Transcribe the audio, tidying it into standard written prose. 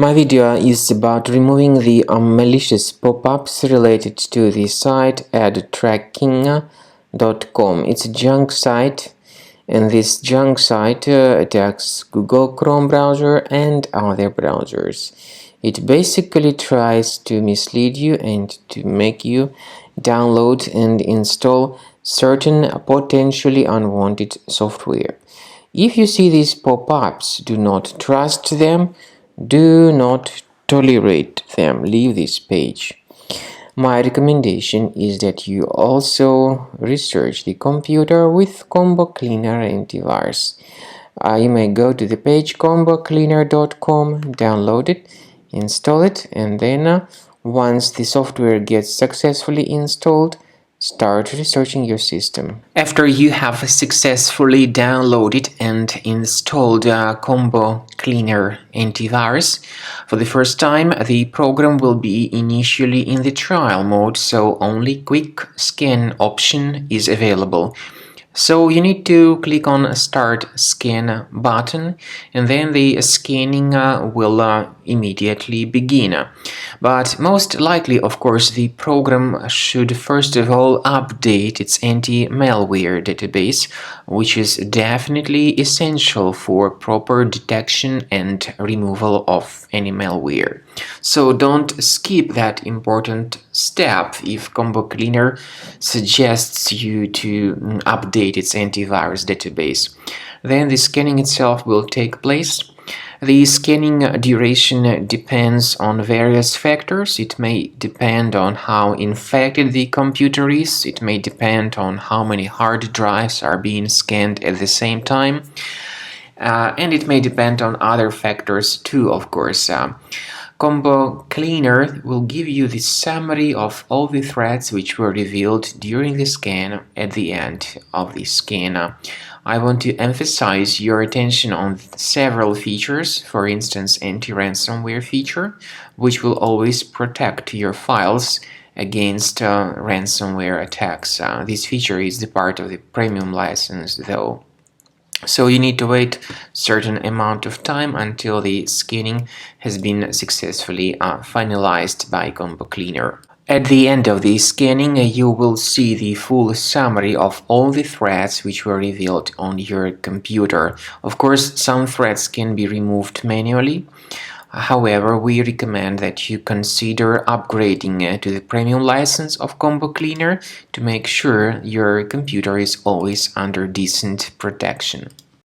My video is about removing the malicious pop-ups related to the site adtracking.com. It's a junk site, and this junk site attacks Google Chrome browser and other browsers. It basically tries to mislead you and to make you download and install certain potentially unwanted software. If you see these pop-ups, do not trust them. Do not tolerate them. Leave this page. My recommendation is that you also research the computer with Combo Cleaner antivirus. You may go to the page combocleaner.com, download it, install it, and then once the software gets successfully installed, start researching your system. After you have successfully downloaded and installed Combo Cleaner antivirus, for the first time the program will be initially in the trial mode, so only quick scan option is available. So you need to click on Start Scan button, and then the scanning will immediately begin. But most likely, of course, the program should first of all update its anti-malware database, which is definitely essential for proper detection and removal of any malware. So don't skip that important step if Combo Cleaner suggests you to update its antivirus database. Then the scanning itself will take place. The scanning duration depends on various factors. It may depend on how infected the computer is. It may depend on how many hard drives are being scanned at the same time. And it may depend on other factors too, of course. Combo Cleaner will give you the summary of all the threats which were revealed during the scan at the end of the scan. I want to emphasize your attention on several features, for instance anti-ransomware feature, which will always protect your files against ransomware attacks. This feature is the part of the premium license though. So you need to wait a certain amount of time until the scanning has been successfully finalized by Combo Cleaner. At the end of the scanning, you will see the full summary of all the threats which were revealed on your computer. Of course, some threats can be removed manually. However, we recommend that you consider upgrading to the premium license of Combo Cleaner to make sure your computer is always under decent protection.